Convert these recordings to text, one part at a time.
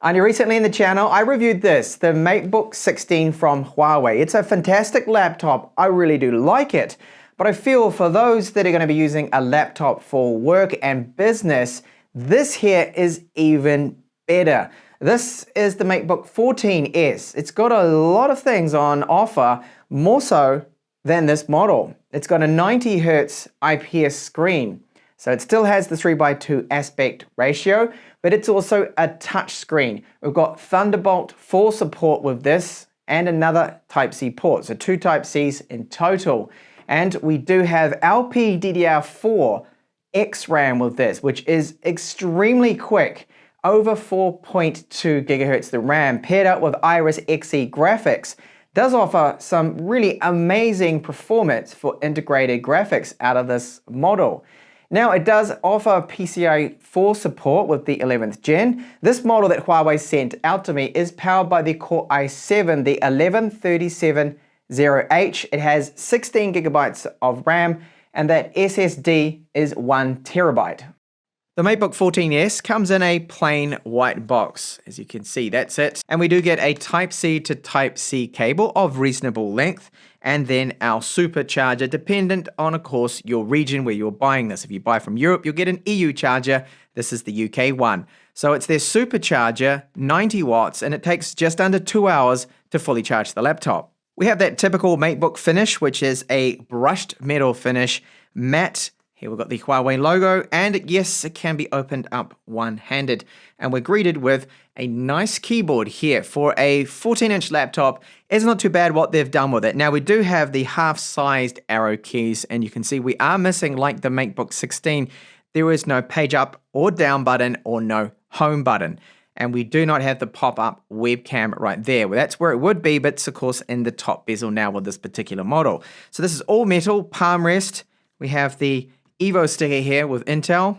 Only recently in the channel, I reviewed this, the Matebook 16 from Huawei. It's a fantastic laptop, I really do like it, but I feel for those that are going to be using a laptop for work and business, this here is even better. This is the Matebook 14S. It's got a lot of things on offer, more so than this model. It's got a 90 Hz IPS screen. So it still has the 3:2 aspect ratio, but it's also a touch screen. We've got Thunderbolt 4 support with this and another Type-C port, so 2 Type-Cs in total. And we do have LPDDR4 XRAM with this, which is extremely quick, over 4.2 gigahertz the RAM, paired up with Iris Xe graphics. Does offer some really amazing performance for integrated graphics out of this model. Now it does offer PCIe 4 support with the 11th gen. This model that Huawei sent out to me is powered by the Core i7, the 11370H. It has 16 gigabytes of RAM and that SSD is 1 terabyte. The Matebook 14S comes in a plain white box, as you can see, that's it. And we do get a Type-C to Type-C cable of reasonable length, and then our supercharger, dependent on, of course, your region where you're buying this. If you buy from Europe, you'll get an EU charger. This is the UK one. So it's their supercharger, 90 watts, and it takes just under 2 hours to fully charge the laptop. We have that typical Matebook finish, which is a brushed metal finish, matte. Here we've got the Huawei logo, and yes, it can be opened up one-handed. And we're greeted with a nice keyboard here for a 14-inch laptop. It's not too bad what they've done with it. Now, we do have the half-sized arrow keys, and you can see we are missing, like the Matebook 16, there is no page up or down button or no home button. And we do not have the pop-up webcam right there. Well, that's where it would be, but it's, of course, in the top bezel now with this particular model. So this is all metal, palm rest. We have the Evo sticker here with Intel,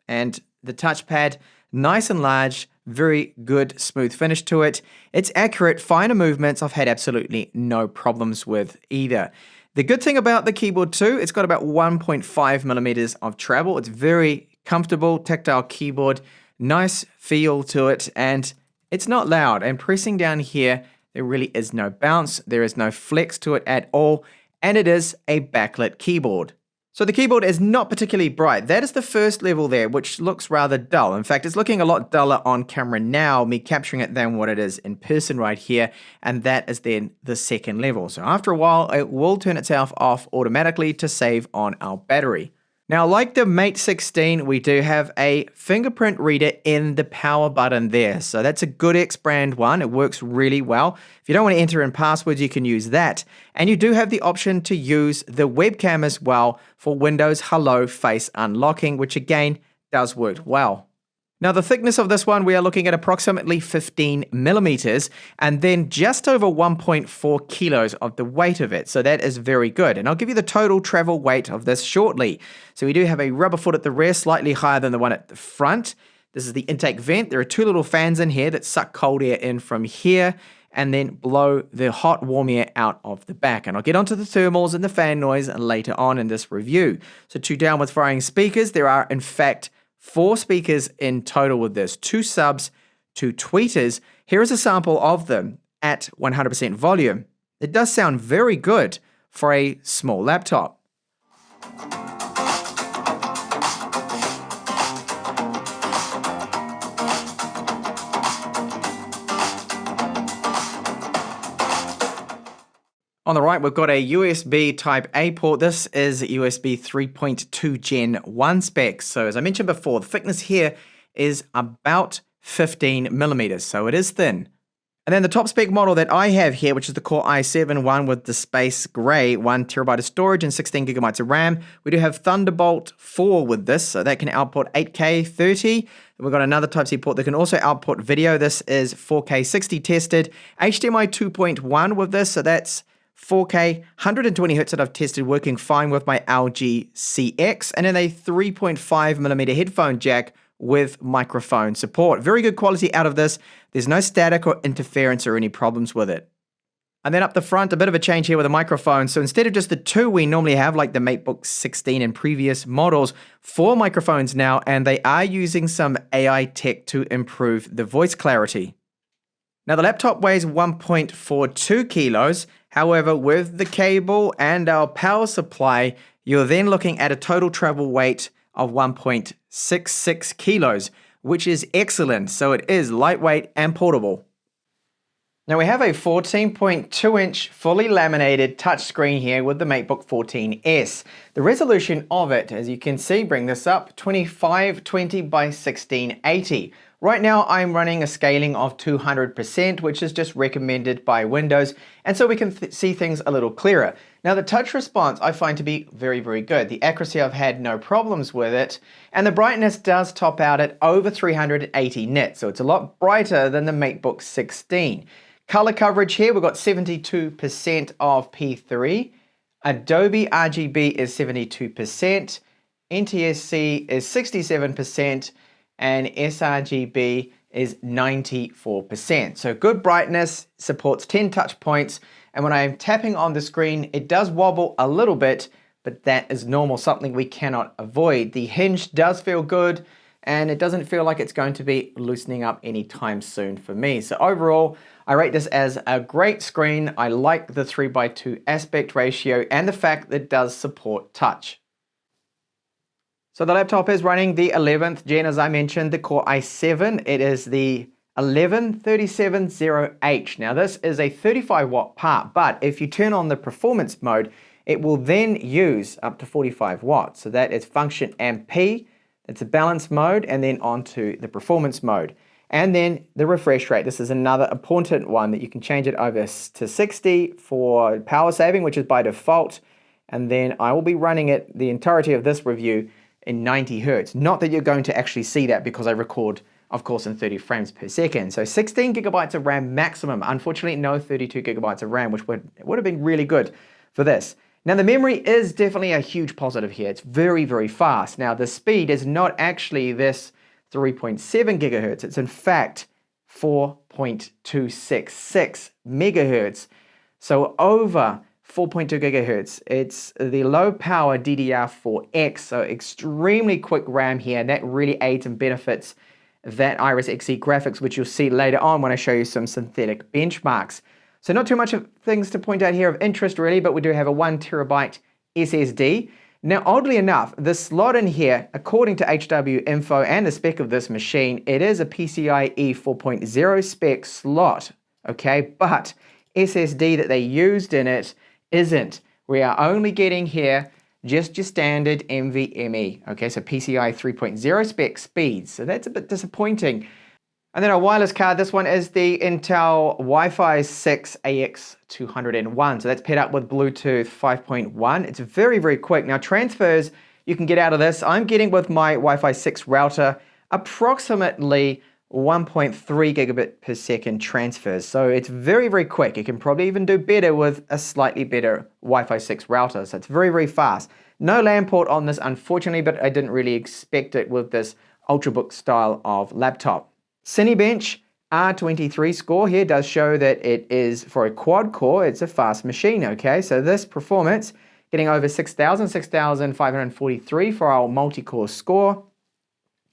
and the touchpad, nice and large, very good smooth finish to it. It's accurate, finer movements I've had absolutely no problems with either. The good thing about the keyboard too, it's got about 1.5 millimeters of travel. It's very comfortable, tactile keyboard, nice feel to it, and it's not loud. And pressing down here, there really is no bounce, there is no flex to it at all, and it is a backlit keyboard. So the keyboard is not particularly bright. That is the first level there, which looks rather dull. In fact, it's looking a lot duller on camera now, me capturing it than what it is in person right here. And that is then the second level. So after a while, it will turn itself off automatically to save on our battery. Now, like the Mate 16, we do have a fingerprint reader in the power button there. So that's a good X brand one. It works really well. If you don't want to enter in passwords, you can use that. And you do have the option to use the webcam as well for Windows Hello Face unlocking, which again does work well. Now, the thickness of this one, we are looking at approximately 15 millimeters and then just over 1.4 kilos of the weight of it. So that is very good. And I'll give you the total travel weight of this shortly. So we do have a rubber foot at the rear, slightly higher than the one at the front. This is the intake vent. There are 2 little fans in here that suck cold air in from here and then blow the hot warm air out of the back. And I'll get onto the thermals and the fan noise later on in this review. So 2 downward firing speakers. There are, in fact, 4 speakers in total with this, 2 subs, 2 tweeters. Here is a sample of them at 100% volume. It does sound very good for a small laptop. On the right, we've got a USB Type A port. This is USB 3.2 Gen 1 specs. So as I mentioned before, the thickness here is about 15 millimeters, so it is thin. And then the top spec model that I have here, which is the Core i7 one with the space gray, 1 terabyte of storage and 16 gigabytes of RAM. We do have Thunderbolt 4 with this, so that can output 8K 30. We've got another Type-C port that can also output video. This is 4K 60 tested. HDMI 2.1 with this, so that's 4K, 120 Hz that I've tested working fine with my LG CX, and then a 3.5mm headphone jack with microphone support. Very good quality out of this. There's no static or interference or any problems with it. And then up the front, a bit of a change here with the microphone. So instead of just the two we normally have, like the Matebook 16 and previous models, 4 microphones now, and they are using some AI tech to improve the voice clarity. Now the laptop weighs 1.42 kilos. However, with the cable and our power supply, you're then looking at a total travel weight of 1.66 kilos, which is excellent. So it is lightweight and portable. Now we have a 14.2-inch fully laminated touchscreen here with the Matebook 14S. The resolution of it, as you can see, bring this up, 2520 by 1680. Right now I'm running a scaling of 200%, which is just recommended by Windows, and so we can see things a little clearer. Now the touch response I find to be very, very good. The accuracy, I've had no problems with it, and the brightness does top out at over 380 nits, so it's a lot brighter than the Matebook 16. Color coverage here, we've got 72% of P3, Adobe RGB is 72%, NTSC is 67%, and sRGB is 94%. So good brightness, supports 10 touch points, and when I'm tapping on the screen, it does wobble a little bit, but that is normal, something we cannot avoid. The hinge does feel good, and it doesn't feel like it's going to be loosening up anytime soon for me. So overall, I rate this as a great screen. I like the 3:2 aspect ratio and the fact that it does support touch. So the laptop is running the 11th gen, as I mentioned, the Core i7. It is the 11370H. Now this is a 35 watt part, but if you turn on the performance mode, it will then use up to 45 watts. So that is function and P. It's a balance mode, and then onto the performance mode. And then the refresh rate. This is another important one that you can change it over to 60 for power saving, which is by default. And then I will be running it the entirety of this review in 90 Hertz. Not that you're going to actually see that because I record, of course, in 30 frames per second. So 16 gigabytes of RAM maximum. Unfortunately, no 32 gigabytes of RAM, which would have been really good for this. Now the memory is definitely a huge positive here. It's very, very fast. Now the speed is not actually this 3.7 gigahertz. It's in fact 4.266 megahertz. So over 4.2 gigahertz. It's the low power DDR4X, so extremely quick RAM here, and that really aids and benefits that Iris Xe graphics, which you'll see later on when I show you some synthetic benchmarks. So not too much of things to point out here of interest really, but we do have a 1 terabyte SSD. Now, oddly enough, the slot in here, according to HW Info and the spec of this machine, it is a PCIe 4.0 spec slot, okay? But SSD that they used in it isn't. We are only getting here just your standard NVMe, okay? So PCIe 3.0 spec speeds, so that's a bit disappointing. And then our wireless card, this one is the Intel Wi-Fi 6 AX201. So that's paired up with Bluetooth 5.1. It's very, very quick. Now transfers you can get out of this. I'm getting with my Wi-Fi 6 router approximately 1.3 gigabit per second transfers. So it's very, very quick. You can probably even do better with a slightly better Wi-Fi 6 router. So it's very, very fast. No LAN port on this, unfortunately, but I didn't really expect it with this Ultrabook style of laptop. Cinebench R23 score here does show that it is for a quad core. It's a fast machine, okay? So this performance, getting over 6,543 for our multi-core score,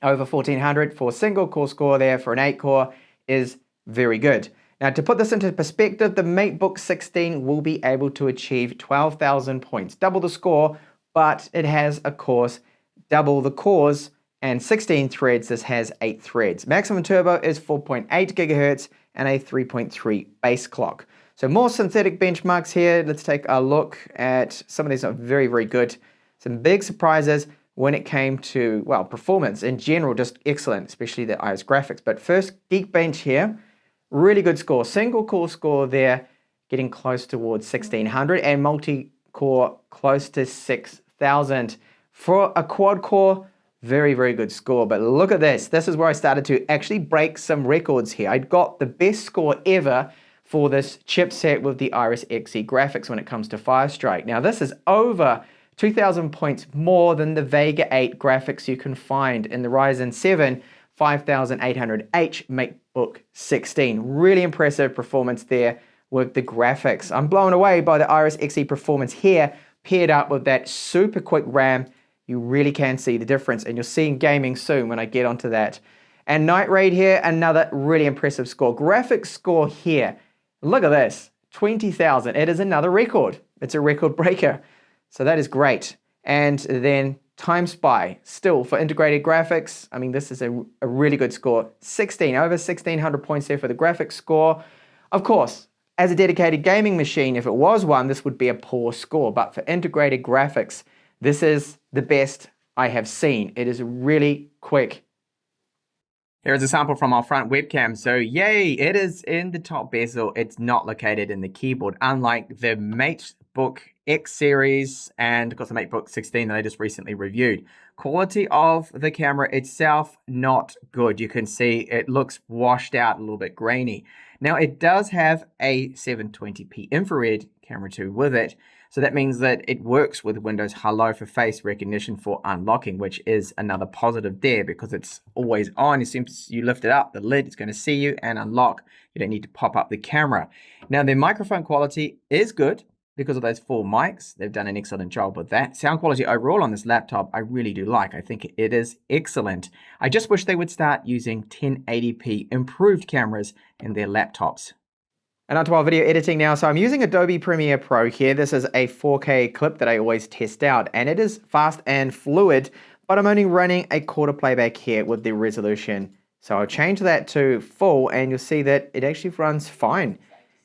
over 1,400 for single core score there for an 8-core is very good. Now to put this into perspective, the Matebook 16 will be able to achieve 12,000 points, double the score, but it has, of course, double the cores and 16 threads. This has 8 threads. Maximum turbo is 4.8 gigahertz and a 3.3 base clock. So more synthetic benchmarks here. Let's take a look at some of these are very, very good. Some big surprises when it came to, well, performance in general, just excellent, especially the Iris graphics. But first, Geekbench here, really good score. Single core score there, getting close towards 1,600 and multi-core close to 6,000. For a quad core, very, very good score. But look at this. This is where I started to actually break some records here. I got the best score ever for this chipset with the Iris Xe graphics when it comes to Firestrike. Now this is over 2,000 points more than the Vega 8 graphics you can find in the Ryzen 7 5800H Matebook 16. Really impressive performance there with the graphics. I'm blown away by the Iris Xe performance here, paired up with that super quick RAM. You really can see the difference, and you'll see in gaming soon when I get onto that. And Night Raid here, another really impressive score. Graphics score here, look at this, 20,000. It is another record. It's a record breaker. So that is great. And then Time Spy, still for integrated graphics. I mean, this is a really good score. Over 1,600 points there for the graphics score. Of course, as a dedicated gaming machine, if it was one, this would be a poor score. But for integrated graphics, this is the best I have seen. It is really quick. Here is a sample from our front webcam. So yay, it is in the top bezel. It's not located in the keyboard, unlike the Matebook X series and of course the Matebook 16 that I just recently reviewed. Quality of the camera itself, not good. You can see it looks washed out, a little bit grainy. Now it does have a 720p infrared camera too with it. So that means that it works with Windows Hello for face recognition for unlocking, which is another positive there because it's always on. As soon as you lift it up, the lid is going to see you and unlock. You don't need to pop up the camera. Now, the microphone quality is good because of those 4 mics. They've done an excellent job with that. Sound quality overall on this laptop, I really do like. I think it is excellent. I just wish they would start using 1080p improved cameras in their laptops. And onto our video editing now. So I'm using Adobe Premiere Pro here. This is a 4K clip that I always test out, and it is fast and fluid, but I'm only running a quarter playback here with the resolution. So I'll change that to full, and you'll see that it actually runs fine.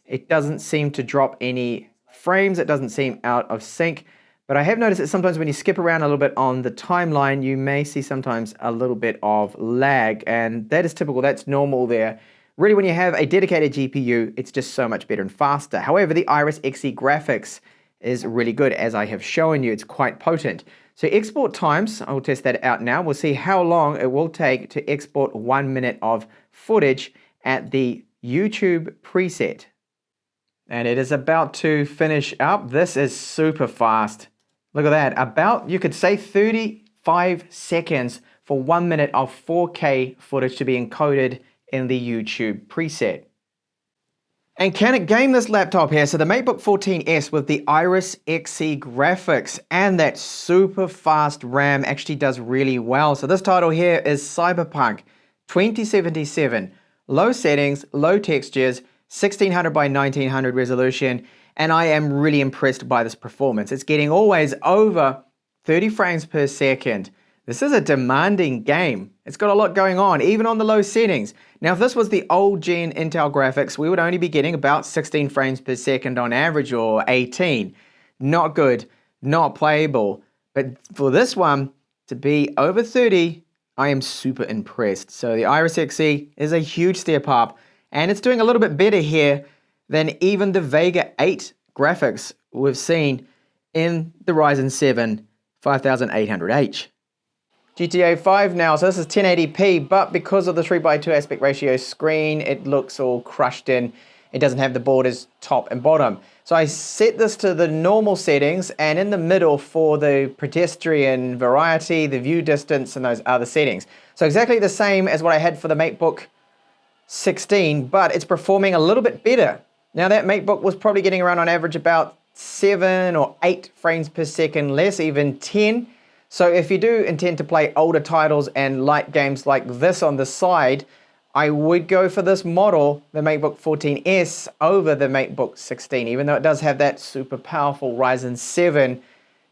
It doesn't seem to drop any frames. It doesn't seem out of sync, but I have noticed that sometimes when you skip around a little bit on the timeline, you may see sometimes a little bit of lag, and that is typical. That's normal there. Really, when you have a dedicated GPU, it's just so much better and faster. However, the Iris Xe graphics is really good, as I have shown you. It's quite potent. So export times, I will test that out now. We'll see how long it will take to export 1 minute of footage at the YouTube preset. And it is about to finish up. This is super fast. Look at that. About, you could say 35 seconds for 1 minute of 4K footage to be encoded in the YouTube preset. And can it game this laptop here? So the Matebook 14S with the Iris Xe graphics and that super fast RAM actually does really well. So this title here is Cyberpunk 2077. Low settings, low textures, 1600 by 1900 resolution, and I am really impressed by this performance. It's getting always over 30 frames per second. This is a demanding game. It's got a lot going on, even on the low settings. Now, if this was the old gen Intel graphics, we would only be getting about 16 frames per second on average, or 18. Not good, not playable. But for this one to be over 30, I am super impressed. So the Iris Xe is a huge step up, and it's doing a little bit better here than even the Vega 8 graphics we've seen in the Ryzen 7 5800H. GTA 5 now, so this is 1080p, but because of the 3:2 aspect ratio screen, it looks all crushed in. It doesn't have the borders top and bottom. So I set this to the normal settings, and in the middle for the pedestrian variety, the view distance, and those other settings. So exactly the same as what I had for the Matebook 16, but it's performing a little bit better. Now that Matebook was probably getting around on average about 7 or 8 frames per second less, even 10. So if you do intend to play older titles and light games like this on the side, I would go for this model, the Matebook 14S, over the Matebook 16, even though it does have that super powerful Ryzen 7,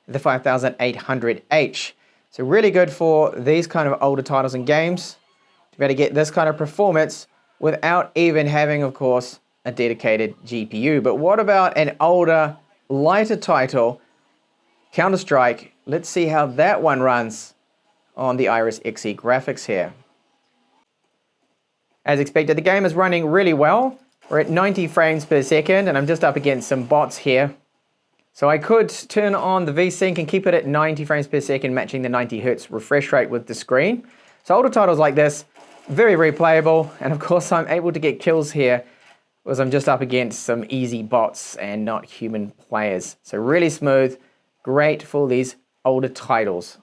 the 5800H. So really good for these kind of older titles and games to be able to get this kind of performance without even having, of course, a dedicated GPU. But what about an older, lighter title, Counter-Strike? Let's see how that one runs on the Iris Xe graphics here. As expected, the game is running really well. We're at 90 frames per second, and I'm just up against some bots here. So I could turn on the VSync and keep it at 90 frames per second, matching the 90 Hz refresh rate with the screen. So older titles like this, very replayable, and of course I'm able to get kills here because I'm just up against some easy bots and not human players. So really smooth, great for these older titles.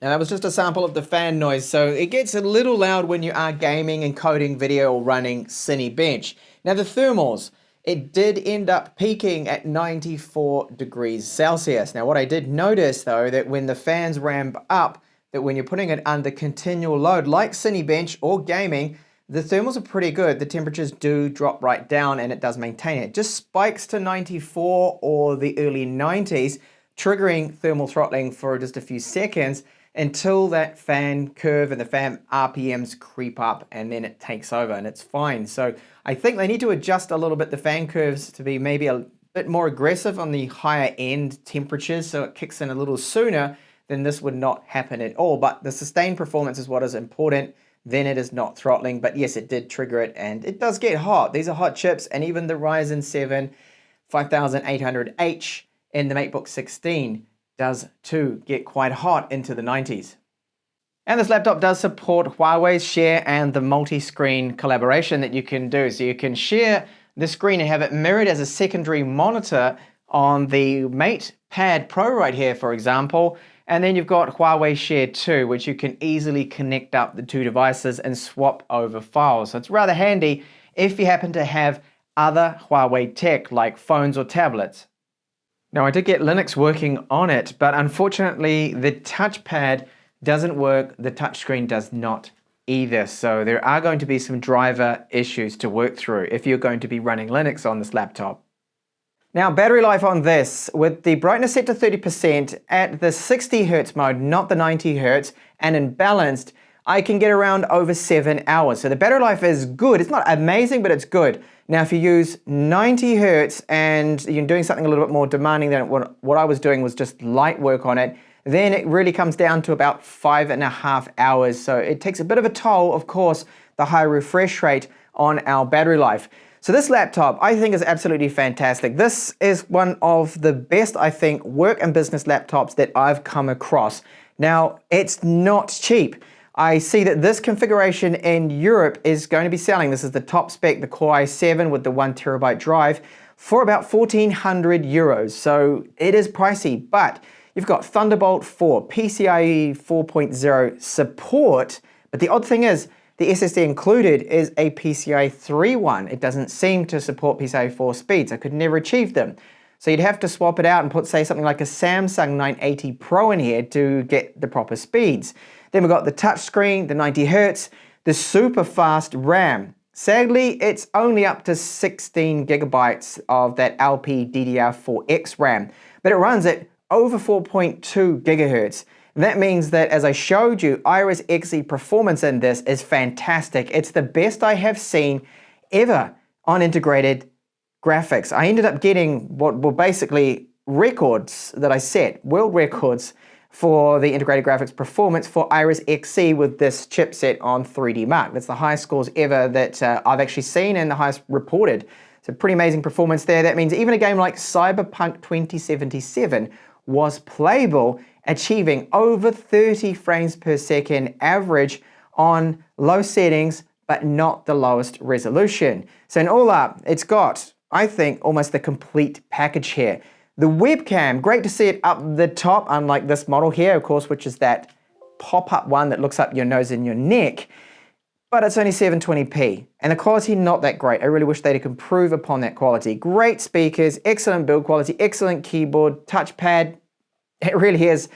And that was just a sample of the fan noise, so it gets a little loud when you are gaming and coding video or running Cinebench. Now the thermals, it did end up peaking at 94 degrees Celsius. Now what I did notice though, that when the fans ramp up, that when you're putting it under continual load, like Cinebench or gaming, the thermals are pretty good. The temperatures do drop right down and it does maintain it. Just spikes to 94 or the early 90s, triggering thermal throttling for just a few seconds until that fan curve and the fan RPMs creep up, and then it takes over and it's fine. So I think they need to adjust a little bit the fan curves to be maybe a bit more aggressive on the higher end temperatures, so it kicks in a little sooner. Then this would not happen at all. But the sustained performance is what is important. Then it is not throttling. But yes, it did trigger it, and it does get hot. These are hot chips, and even the Ryzen 7 5800H in the MateBook 16 does too get quite hot into the 90s. And this laptop does support Huawei Share and the multi-screen collaboration that you can do. So you can share the screen and have it mirrored as a secondary monitor on the MatePad Pro right here, for example. And then you've got Huawei Share 2, which you can easily connect up the two devices and swap over files. So it's rather handy if you happen to have other Huawei tech like phones or tablets. Now I did get Linux working on it, but unfortunately the touchpad doesn't work, the touchscreen does not either. So there are going to be some driver issues to work through if you're going to be running Linux on this laptop. Now battery life on this, with the brightness set to 30% at the 60 Hz mode, not the 90 Hz, and in balanced, I can get around over 7 hours. So the battery life is good. It's not amazing, but it's good. Now, if you use 90 Hz and you're doing something a little bit more demanding than what I was doing was just light work on it, then it really comes down to about 5.5 hours. So it takes a bit of a toll, of course, the high refresh rate on our battery life. So this laptop, I think, is absolutely fantastic. This is one of the best, I think, work and business laptops that I've come across. Now, it's not cheap. I see that this configuration in Europe is going to be selling. This is the top spec, the Core i7 with the 1TB drive, for about 1,400 euros. So it is pricey, but you've got Thunderbolt 4, PCIe 4.0 support. But the odd thing is, the SSD included is a PCIe 3 one. It doesn't seem to support PCIe 4 speeds. I could never achieve them. So you'd have to swap it out and put, say, something like a Samsung 980 Pro in here to get the proper speeds. Then we've got the touchscreen, the 90 Hz, the super fast RAM. Sadly, it's only up to 16 gigabytes of that LPDDR4X RAM, but it runs at over 4.2 gigahertz. That means that, as I showed you, Iris Xe performance in this is fantastic. It's the best I have seen ever on integrated graphics. I ended up getting what were basically records that I set, world records, for the integrated graphics performance for Iris Xe with this chipset on 3D Mark. That's the highest scores ever that I've actually seen and the highest reported. So pretty amazing performance there. That means even a game like Cyberpunk 2077 was playable, achieving over 30 frames per second average on low settings, but not the lowest resolution. So in all up, it's got, I think, almost the complete package here. The webcam, great to see it up the top, unlike this model here, of course, which is that pop-up one that looks up your nose and your neck, but it's only 720p, and the quality not that great. I really wish they'd improve upon that quality. Great speakers, excellent build quality, excellent keyboard, touchpad. It really is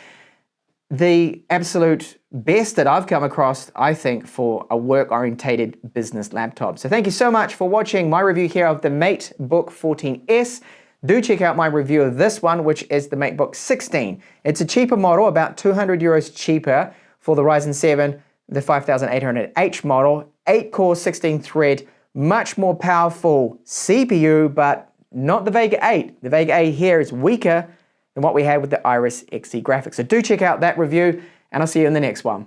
the absolute best that I've come across, I think, for a work-orientated business laptop. So thank you so much for watching my review here of the MateBook 14S. Do check out my review of this one, which is the MateBook 16. It's a cheaper model, about 200 euros cheaper for the Ryzen 7, the 5800H model, 8-core, 16-thread, much more powerful CPU, but not the Vega 8. The Vega 8 here is weaker than what we had with the Iris Xe graphics. So do check out that review, and I'll see you in the next one.